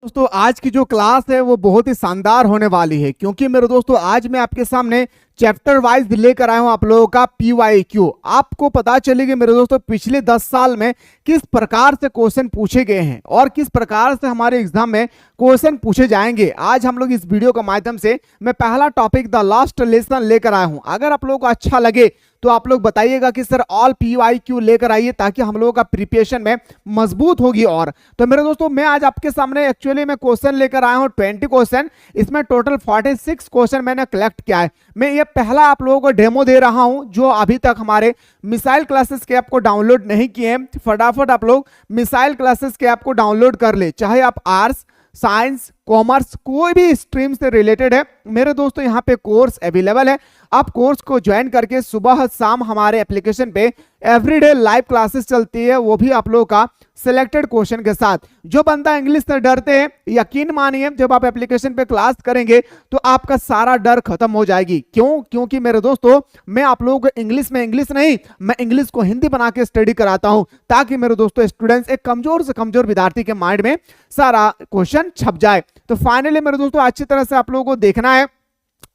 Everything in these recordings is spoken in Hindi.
दोस्तों आज की जो क्लास है वो बहुत ही शानदार होने वाली है, क्योंकि मेरे दोस्तों आज मैं आपके सामने चैप्टर वाइज लेकर आया हूं आप लोगों का PYQ। आपको पता चलेगी मेरे दोस्तों पिछले 10 साल में किस प्रकार से क्वेश्चन पूछे गए हैं और किस प्रकार से हमारे एग्जाम में क्वेश्चन पूछे जाएंगे। आज हम लोग इस वीडियो के माध्यम से मैं पहला टॉपिक द लास्ट लेसन लेकर आया हूं। अगर आप लोगों को अच्छा लगे तो आप लोग बताइएगा कि सर ऑल PYQ लेकर आइए, ताकि हम लोगों का प्रिपरेशन में मजबूत होगी। और तो मेरे दोस्तों मैं आज आपके सामने एक्चुअली मैं क्वेश्चन लेकर आया हूं 20 क्वेश्चन। इसमें टोटल 46 क्वेश्चन मैंने कलेक्ट किया है। मैं ये पहला आप लोगों को डेमो दे रहा हूं जो अभी तक हमारे मिसाइल क्लासेस के ऐप को डाउनलोड नहीं किए हैं। फटाफट आप लोग मिसाइल क्लासेस के ऐप को डाउनलोड कर ले, चाहे आप आर्ट्स, साइंस, कॉमर्स, कोई भी स्ट्रीम से रिलेटेड है मेरे दोस्तों, यहाँ पे कोर्स अवेलेबल है। आप कोर्स को ज्वाइन करके सुबह शाम हमारे एप्लीकेशन पे एवरीडे लाइव क्लासेस चलती है, वो भी आप लोगों का सिलेक्टेड क्वेश्चन के साथ। जो बंदा इंग्लिश से डरते हैं, यकीन मानिए जब आप एप्लीकेशन पे क्लास करेंगे तो आपका सारा डर खत्म हो जाएगी। क्योंकि मेरे दोस्तों मैं आप लोगों को इंग्लिश नहीं, मैं इंग्लिश को हिंदी बना के स्टडी कराता हूं, ताकि मेरे दोस्तों स्टूडेंट्स, एक कमजोर से कमजोर विद्यार्थी के माइंड में सारा क्वेश्चन छप जाए। तो फाइनली मेरे दोस्तों अच्छी तरह से आप लोगों को देखना है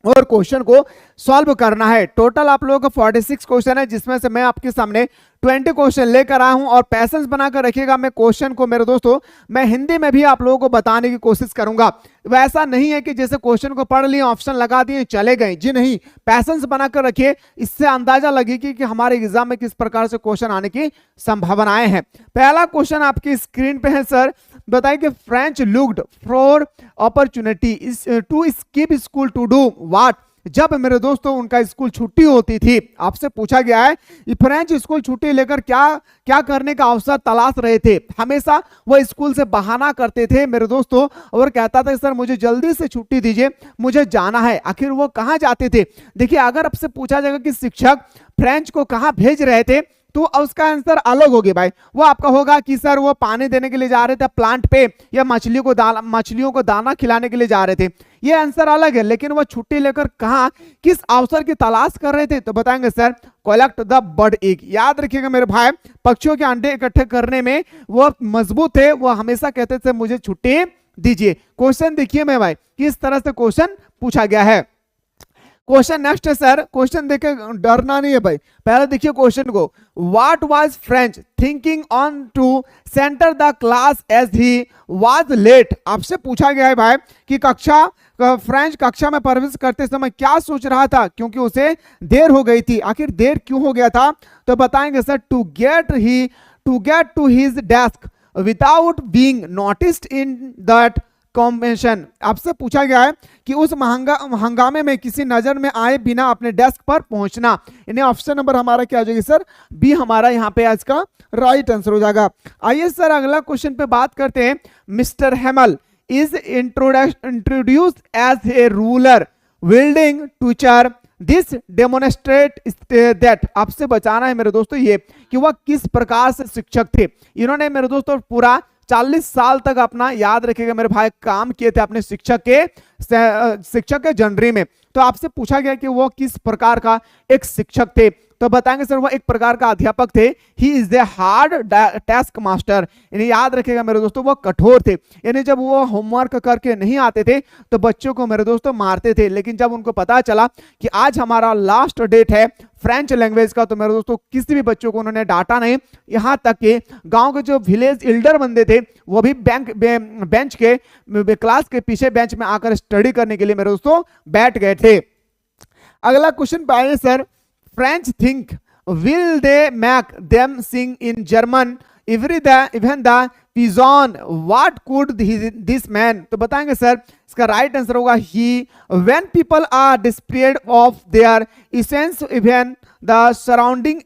और क्वेश्चन को सॉल्व करना है। टोटल आप लोगों का 46 क्वेश्चन है, जिसमें से मैं आपके सामने 20 क्वेश्चन लेकर आया हूं। और पैसेंस बनाकर रखिएगा, मैं क्वेश्चन को मेरे दोस्तों मैं हिंदी में भी आप लोगों को बताने की कोशिश करूंगा। वैसा नहीं है कि जैसे क्वेश्चन को पढ़ लिए, ऑप्शन लगा दिए, चले गए। जी नहीं, पैसेंस बनाकर रखिए, इससे अंदाजा लगेगी कि हमारे एग्जाम में किस प्रकार से क्वेश्चन आने की संभावनाएं हैं। पहला क्वेश्चन आपकी स्क्रीन पे है। सर बताइए कि French looked for opportunity to skip school to do what. जब मेरे दोस्तों उनका स्कूल छुट्टी होती थी, आपसे पूछा गया है कि फ्रेंच स्कूल छुट्टी लेकर क्या करने का अवसर तलाश रहे थे। हमेशा वो स्कूल से बहाना करते थे मेरे दोस्तों, और कहता था सर मुझे जल्दी से छुट्टी दीजिए, मुझे जाना है। आखिर वो कहां जाते थे? देखिए, अगर आपसे पूछा जाएगा कि शिक्षक फ्रेंच को कहां भेज रहे थे, तो उसका आंसर अलग होगी भाई। वो आपका होगा कि सर वो पानी देने के लिए जा रहे थे प्लांट पे, या मछलियों को दाना खिलाने के लिए जा रहे थे। ये आंसर अलग है। लेकिन वो छुट्टी लेकर कहां, किस अवसर की तलाश कर रहे थे? तो बताएंगे sir collect the bird egg. याद रखिएगा मेरे भाई, पक्षियों के अंडे इकट्ठे करने में वो मजबूत थे। वो हमेशा कहते थे मुझे छुट्टी दीजिए। क्वेश्चन देखिए मेरे भाई, किस तरह से क्वेश्चन पूछा गया है। क्वेश्चन नेक्स्ट है सर, क्वेश्चन देखे डरना नहीं है भाई। पहले देखिए क्वेश्चन को, what was French thinking on to centre the class as he was late. आपसे पूछा गया है भाई कि फ्रेंच कक्षा में प्रवेश करते समय क्या सोच रहा था, क्योंकि उसे देर हो गई थी। आखिर देर क्यों हो गया था? तो बताएंगे sir to get to his desk without being noticed in that combination. आपसे पूछा गया है कि उस हंगामे में किसी नजर में आए बिना अपने डेस्क पर पहुंचना। इन्हें ऑप्शन नंबर हमारा क्या हो जाएगी सर? बी हमारा यहाँ पे आज का राइट आंसर हो जाएगा। आइए सर अगला क्वेश्चन पे बात करते हैं। Mister Hamel is introduced as a ruler wielding teacher, this demonstrate that. आपसे बचाना है मेरे दोस्तों ये कि वह किस प्रकार से शिक्षक थे। इन्होंने मेरे दोस्तों पूरा 40 साल तक अपना, याद रखिएगा मेरे भाई, काम किए थे अपने शिक्षक के जनरी में। तो आपसे पूछा गया कि वो किस प्रकार का एक शिक्षक थे। तो बताएंगे सर वो एक प्रकार का अध्यापक थे। He is a hard task master. इन्हें याद रखिएगा मेरे दोस्तों वो कठोर थे। यानी जब वो होमवर्क करके नहीं आते थे तो बच्चों को मेरे दोस्तों मारते थे। लेकिन जब उनको पता चला कि आज हमारा लास्ट डेट है फ्रेंच लैंग्वेज का, तो मेरे दोस्तों किसी भी बच्चों को उन्होंने डांटा नहीं। यहाँ तक कि गांव के जो विलेज एल्डर बंदे थे वो भी बेंच के क्लास के पीछे बेंच में आकर स्टडी करने के लिए मेरे दोस्तों बैठ गए थे। अगला क्वेश्चन पाएंगे sir, Franz think will they make them sing in German even the pigeon, what could this man. तो बताएंगे सर इसका राइट आंसर होगा ही। When people are dispread of their essence even the surrounding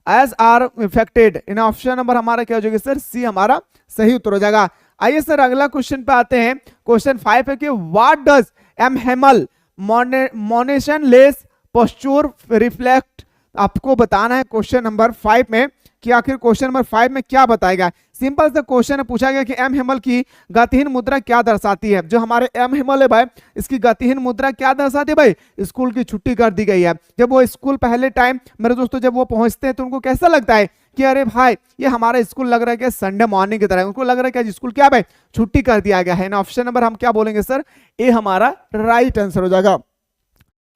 as are affected. In option number हमारा क्या हो जाएगा सर? सी हमारा सही उत्तर हो जाएगा। आइए सर अगला क्वेश्चन पे आते हैं। क्वेश्चन 5 है कि what does M Hamel motionless posture reflect. आपको बताना है क्वेश्चन नंबर 5 में कि आखिर क्वेश्चन नंबर 5 में क्या बताएगा। सिंपल सा क्वेश्चन पूछा गया कि एम हेमल की गतिहीन मुद्रा क्या दर्शाती है। जो हमारे एम हेमल है भाई, इसकी गतिहीन मुद्रा क्या दर्शाती है भाई, स्कूल की छुट्टी कर दी गई है। जब वो स्कूल पहले टाइम मेरे दोस्तों जब वो पहुंचते हैं तो उनको कैसा लगता है कि अरे भाई ये हमारा स्कूल लग रहा है कि संडे मॉर्निंग की तरह, उनको लग रहा है कि आज स्कूल क्या भाई छुट्टी कर दिया गया है ना। ऑप्शन नंबर हम क्या बोलेंगे सर, ए हमारा राइट आंसर हो जाएगा।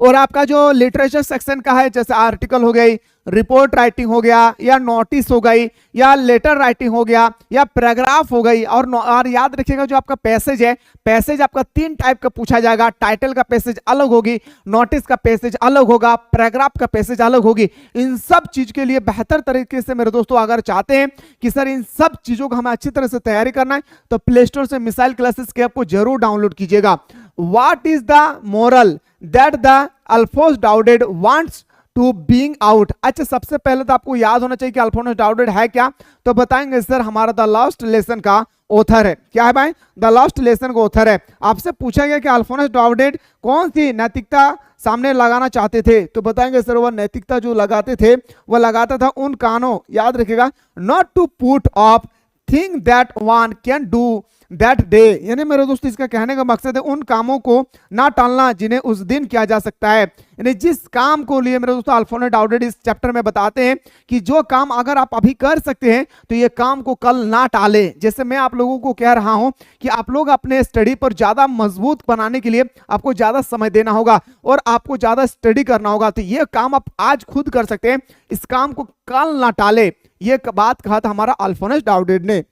और आपका जो लिटरेचर सेक्शन का है, जैसे आर्टिकल हो गई, रिपोर्ट राइटिंग हो गया, या नोटिस हो गई, या लेटर राइटिंग हो गया, या पैराग्राफ हो गई। और याद रखिएगा जो आपका पैसेज है, पैसेज आपका 3 टाइप का पूछा जाएगा। टाइटल का पैसेज अलग होगी, नोटिस का पैसेज अलग होगा, पैराग्राफ का पैसेज अलग होगी। इन सब चीज के लिए बेहतर तरीके से मेरे दोस्तों अगर चाहते हैं कि सर इन सब चीजों को हमें अच्छी तरह से तैयारी करना है तो प्ले स्टोर से मिसाइल क्लासेस के ऐप को जरूर डाउनलोड कीजिएगा। What is the moral that the Alphonse Daudet wants to being out. अच्छा, सबसे पहले तो आपको याद होना चाहिए कि अल्फोंस डाउडेड है क्या, तो बताएंगे सर हमारा द लास्ट लेसन का ऑथर है। क्या है भाई, द लास्ट लेसन का ऑथर है। आपसे पूछा गया कि अल्फोंस डाउडेड कौन सी नैतिकता सामने लगाना चाहते थे, तो बताएंगे सर वह नैतिकता जो लगाते थे वह लगाता था उन कानों, याद रखिएगा, not to put off thing that one can do that day. यानी मेरे दोस्त इसका कहने का मकसद है उन कामों को ना टालना जिन्हें उस दिन किया जा सकता है। यानी जिस काम को लिए मेरे दोस्तों अल्फोंस डाउडेड इस चैप्टर में बताते हैं कि जो काम अगर आप अभी कर सकते हैं तो ये काम को कल ना टाले। जैसे मैं आप लोगों को कह रहा हूं कि आप लोग अपने स्टडी पर ज्यादा मजबूत बनाने के लिए आपको ज्यादा समय देना होगा और आपको ज्यादा स्टडी करना होगा, तो ये काम आप आज खुद कर सकते हैं, इस काम को कल ना टाले। ये बात कहा था हमारा अल्फोंस डाउडेड ने।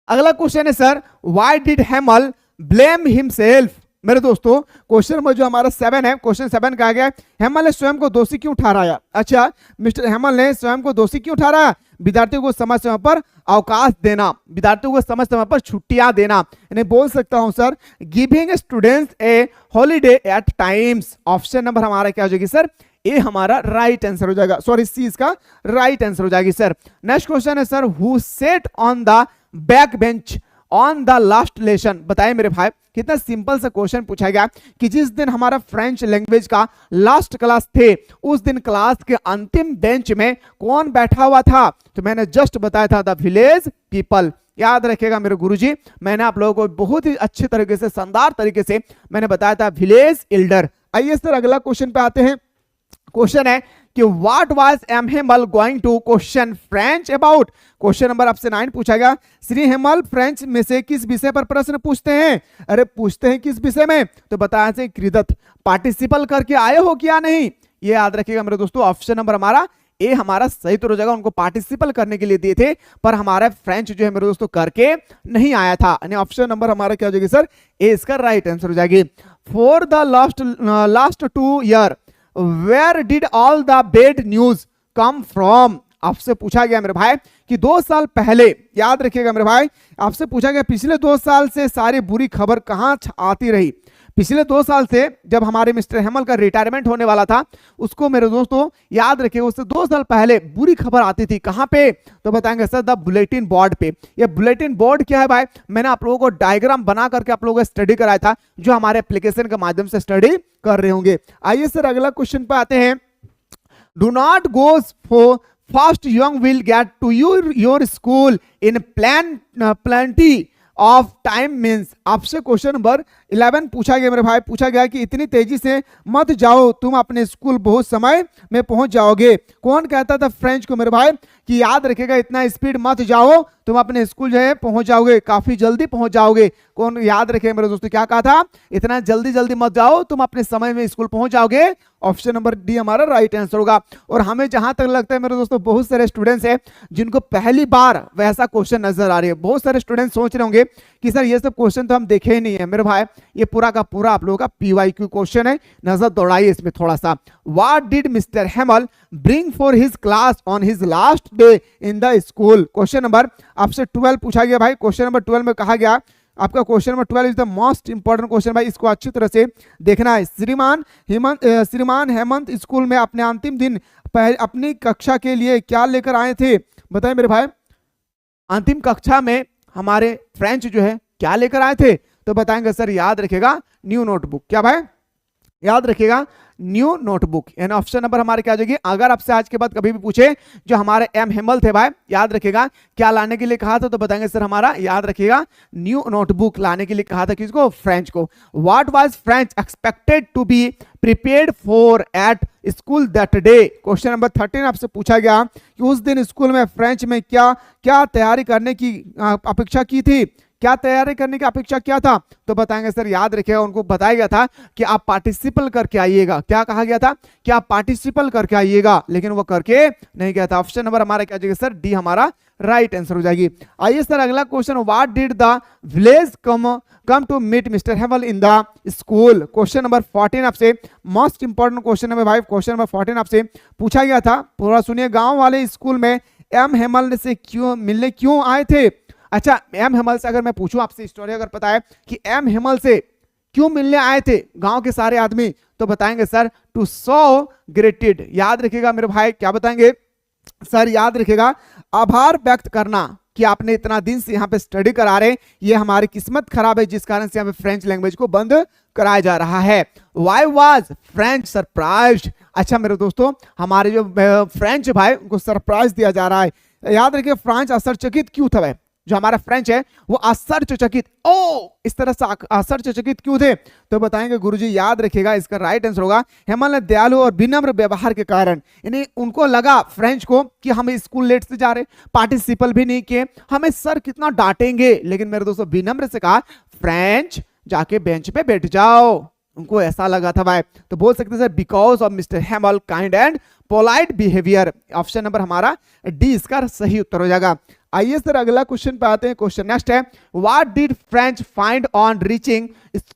अगला क्वेश्चन है sir, why did Hamel blame himself. मेरे दोस्तों क्वेश्चन नंबर जो हमारा 7 है, क्वेश्चन 7 कहा गया हेमल ने स्वयं को दोषी क्यों ठहराया। अच्छा, मिस्टर हेमल ने स्वयं को दोषी क्यों ठहराया, विद्यार्थियों को समय समय पर अवकाश देना, विद्यार्थियों को समय समय पर छुट्टियां देना। इन्हें बोल सकता हूं sir, giving students a holiday at times. Option number हमारा क्या हो जाएगी सर, ए हमारा राइट आंसर हो जाएगा, सॉरी सी इसका राइट आंसर हो जाएगी सर। नेक्स्ट क्वेश्चन है sir, who set on the back bench on the last lesson. बताइए मेरे भाई, कितना सिंपल सा क्वेश्चन पूछा गया कि जिस दिन हमारा फ्रेंच लैंग्वेज का लास्ट क्लास थे उस दिन क्लास के अंतिम बेंच में कौन बैठा हुआ था, तो मैंने जस्ट बताया था द विलेज पीपल। याद रखिएगा मेरे गुरुजी, मैंने आप लोगों को बहुत ही अच्छे तरीके से, शानदार तरीके से मैंने बताया था विलेज एल्डर। आइए सर अगला क्वेश्चन पे आते हैं। क्वेश्चन है कि what was M Hamel going to question Franz about. Question number आपसे 9 पूछा गया, श्री हेमल फ्रेंच में से किस विषय पर प्रश्न पूछते हैं। अरे पूछते हैं किस विषय में, तो बताया से कृदत, पार्टिसिपल करके आए हो क्या नहीं, ये याद रखिएगा मेरे दोस्तों। ऑप्शन नंबर हमारा ए हमारा सही तो हो जाएगा, उनको पार्टिसिपल करने के लिए दिए थे पर हमारा फ्रेंच जो है मेरे दोस्तों करके नहीं आया था। यानी ऑप्शन नंबर हमारा क्या हो जाएगी सर, ए इसका राइट आंसर हो जाएगी। For the last 2 year where did all the bad news come from. आपसे पूछा गया मेरे भाई कि 2 साल पहले, याद रखिएगा मेरे भाई, आपसे पूछा गया पिछले 2 साल से सारी बुरी खबर कहां आती रही। पिछले 2 साल से जब हमारे मिस्टर हेमल का रिटायरमेंट होने वाला था, उसको मेरे दोस्तों याद रखिए उससे 2 साल पहले बुरी खबर आती थी कहां पे, तो बताएंगे सर द बुलेटिन बोर्ड पे। ये बुलेटिन बोर्ड क्या है भाई, मैंने आप लोगों को डायग्राम बना करके आप लोगों को स्टडी कराया था, जो हमारे एप्लीकेशन के माध्यम से स्टडी कर रहे होंगे। आइए सर अगला क्वेश्चन पे आते हैं। Do not goes for fast young will get to your school in plenty of time means. आपसे क्वेश्चन नंबर 11 पूछा गया मेरे भाई, पूछा गया कि इतनी तेजी से मत जाओ, तुम अपने स्कूल बहुत समय में पहुंच जाओगे। कौन कहता था फ्रेंच को मेरे भाई कि याद रखेगा इतना स्पीड मत जाओ, तुम अपने स्कूल जो है पहुंच जाओगे, काफी जल्दी पहुंच जाओगे। कौन याद रखे मेरे दोस्तों, क्या कहा था, इतना जल्दी जल्दी मत जाओ, तुम अपने समय में स्कूल पहुंच जाओगे। ऑप्शन नंबर डी हमारा राइट आंसर होगा। और हमें जहां तक लगता है मेरे दोस्तों, बहुत सारे स्टूडेंट्स हैं जिनको पहली बार वैसा क्वेश्चन नजर आ रही है। बहुत सारे स्टूडेंट्स सोच रहे होंगे कि सर ये सब क्वेश्चन तो हम देखे ही नहीं है। मेरे भाई ये पूरा का पूरा आप लोगों का PYQ क्वेश्चन है, नजर दौड़ाइए इसमें थोड़ा सा। What did mister Hamel bring for his class on his last day in the school. Question number आपसे 12 पूछा गया भाई। क्वेश्चन नंबर 12 में कहा गया, आपका question number 12 is the most important question भाई, इसको अच्छी तरह से देखना है। श्रीमान हेमंत स्कूल में अपने अंतिम दिन अपनी कक्षा के लिए क्या लेकर आए थे। बताएं मेरे भाई, अंतिम कक्षा में हमारे फ्रेंच जो है क्या लेकर आए थे, तो बताएंगे सर याद रखेगा न्यू नोटबुक। क्या भाई, याद रखिएगा न्यू नोटबुक। यानी ऑप्शन नंबर हमारे क्या हो जाएगी। अगर आपसे आज के बाद कभी भी पूछे जो हमारे एम हेमल थे भाई, याद रखिएगा क्या लाने के लिए कहा था, तो बताएंगे सर हमारा, याद रखिएगा, न्यू नोटबुक लाने के लिए कहा था। किसको? फ्रेंच को। What was French expected to be prepared for at school that day. Question number 13 आपसे पूछा गया कि उस दिन स्कूल में फ्रेंच में क्या क्या तैयारी करने की अपेक्षा की थी, क्या तैयारी करने की अपेक्षा क्या था, तो बताएंगे सर, याद रखिएगा, उनको बताया गया था कि आप पार्टिसिपल करके आइएगा। क्या कहा गया था कि आप पार्टिसिपल करके आइएगा, लेकिन वो करके नहीं गया था। ऑप्शन नंबर हमारा क्या जाएगा सर, डी हमारा राइट आंसर हो जाएगी। आइए सर अगला question, what did the village come to meet mister Hamel in the school. Question number 14 आपसे मोस्ट इंपॉर्टेंट क्वेश्चन है भाई। क्वेश्चन नंबर 14 आपसे पूछा गया था, पूरा सुनिए। गांव वाले स्कूल में एम हेमल से क्यों मिलने क्यों आए थे। अच्छा, एम हेमल से अगर मैं पूछूं आपसे, स्टोरी अगर पता है कि एम हेमल से क्यों मिलने आए थे गांव के सारे आदमी, तो बताएंगे सर टू शो ग्रेटिट्यूड। याद रखिएगा मेरे भाई, क्या बताएंगे सर, याद रखिएगा, आभार व्यक्त करना कि आपने इतना दिन से यहाँ पे स्टडी करा रहे, ये हमारी किस्मत खराब है जिस कारण से हमें फ्रेंच लैंग्वेज को बंद कराया जा रहा है। Why was French surprised. अच्छा मेरे दोस्तों, हमारे जो फ्रेंच भाई उनको सरप्राइज दिया जा रहा है। याद रखिए, फ्रांस आश्चर्यचकित क्यों था भाई, जो हमारा फ्रेंच है वो आश्चर्यचकित, ओ इस तरह से आश्चर्यचकित क्यों थे, तो बताएंगे गुरुजी, याद रखिएगा इसका राइट आंसर होगा हेमल ने दयालु और विनम्र व्यवहार के कारण, यानी उनको लगा फ्रेंच को कि हम स्कूल लेट से जा रहे, पार्टिसिपल भी नहीं किए, हमें सर कितना डांटेंगे, लेकिन मेरे दोस्तों विनम्र से कहा फ्रेंच जाके बेंच पे बैठ जाओ, उनको ऐसा लगा था भाई। तो बोल सकते sir because of mister Hamel kind and polite behaviour. Option number हमारा डी इसका सही उत्तर हो जाएगा। आइए सर अगला क्वेश्चन पे आते हैं। क्वेश्चन नेक्स्ट है, what did French find on reaching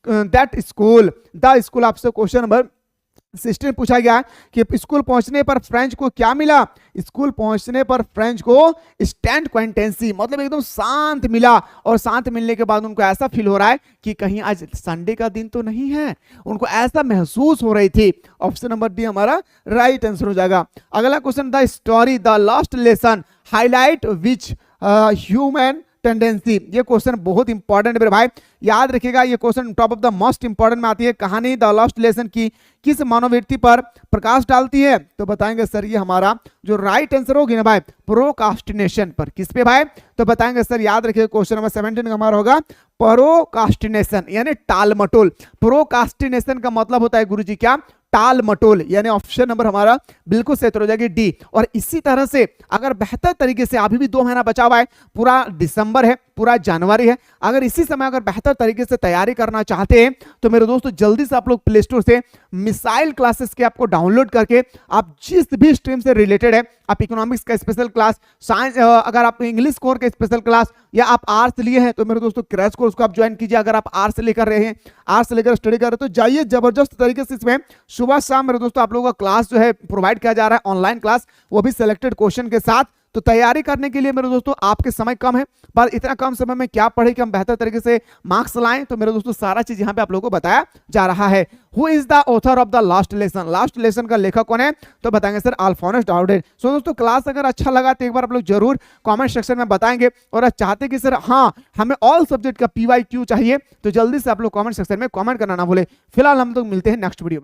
that school. The school आपसे क्वेश्चन नंबर 16 पूछा गया कि स्कूल पहुंचने पर फ्रेंच को क्या मिला। स्कूल पहुंचने पर फ्रेंच को स्टैंड क्वाइंटेंसी, मतलब एकदम शांत मिला, और शांत मिलने के बाद उनको ऐसा फील हो रहा है कि कहीं आज संडे का दिन तो नहीं है, उनको ऐसा महसूस हो रही थी। ऑप्शन नंबर डी हमारा राइट आंसर हो जाएगा। अगला question, the story the last lesson highlight which human tendency. ये क्वेश्चन बहुत इंपॉर्टेंट है मेरे भाई, याद रखिएगा, ये question top of the most important में आती है। कहानी द लास्ट लेसन की किस मनोवृत्ति पर प्रकाश डालती है, तो बताएंगे सर ये हमारा जो राइट आंसर होगी ना भाई, प्रोकास्टिनेशन पर। किस पे भाई, तो बताएंगे सर, याद रखिए क्वेश्चन नंबर 17 का हमारा होगा प्रोकास्टिनेशन, यानी टाल मटोल। प्रोकास्टिनेशन का मतलब होता है गुरुजी क्या, टाल मटोल, यानी ऑप्शन नंबर हमारा बिल्कुल सही हो जाएगी डी। और इसी तरह से अगर बेहतर तरीके से, अभी भी 2 महीना बचा हुआ है, पूरा दिसंबर है, पूरा जनवरी है, अगर इसी समय अगर बेहतर तरीके से तैयारी करना चाहते हैं तो मेरे दोस्तों जल्दी से आप लोग प्ले स्टोर से मिसाइल क्लासेस के आपको डाउनलोड करके आप जिस भी स्ट्रीम से रिलेटेड है, आप इकोनॉमिक्स का स्पेशल क्लास, साइंस, अगर आप इंग्लिश कोर का स्पेशल क्लास, या आप आर्ट्स लिए हैं तो मेरे दोस्तों क्रैश कोर्स को आप ज्वाइन कीजिए। अगर आप आर्ट्स लेकर रहे हैं, आर्ट्स लेकर स्टडी कर रहे हैं, तो जाइए, जबरदस्त तरीके से इसमें सुबह शाम मेरे दोस्तों आप लोगों का क्लास जो है प्रोवाइड किया जा रहा है, ऑनलाइन क्लास, वो भी सिलेक्टेड क्वेश्चन के साथ। तो तैयारी करने के लिए मेरे दोस्तों आपके समय कम है, पर इतना कम समय में क्या पढ़े कि हम बेहतर तरीके से मार्क्स लाएं, तो मेरे दोस्तों सारा चीज यहां पे आप लोगों को बताया जा रहा है। Who is the author of the last lesson. Last lesson का लेखक कौन है, तो बताएंगे सर अल्फोंस डाउडेन। सो दोस्तों क्लास अगर अच्छा लगा तो एक बार आप लोग जरूर कमेंट सेक्शन में बताएंगे, और आप चाहते कि सर हाँ हमें ऑल सब्जेक्ट का PYQ चाहिए, तो जल्दी से आप लोग कमेंट सेक्शन में कमेंट करना ना भूले। फिलहाल हम लोग मिलते हैं नेक्स्ट वीडियो में।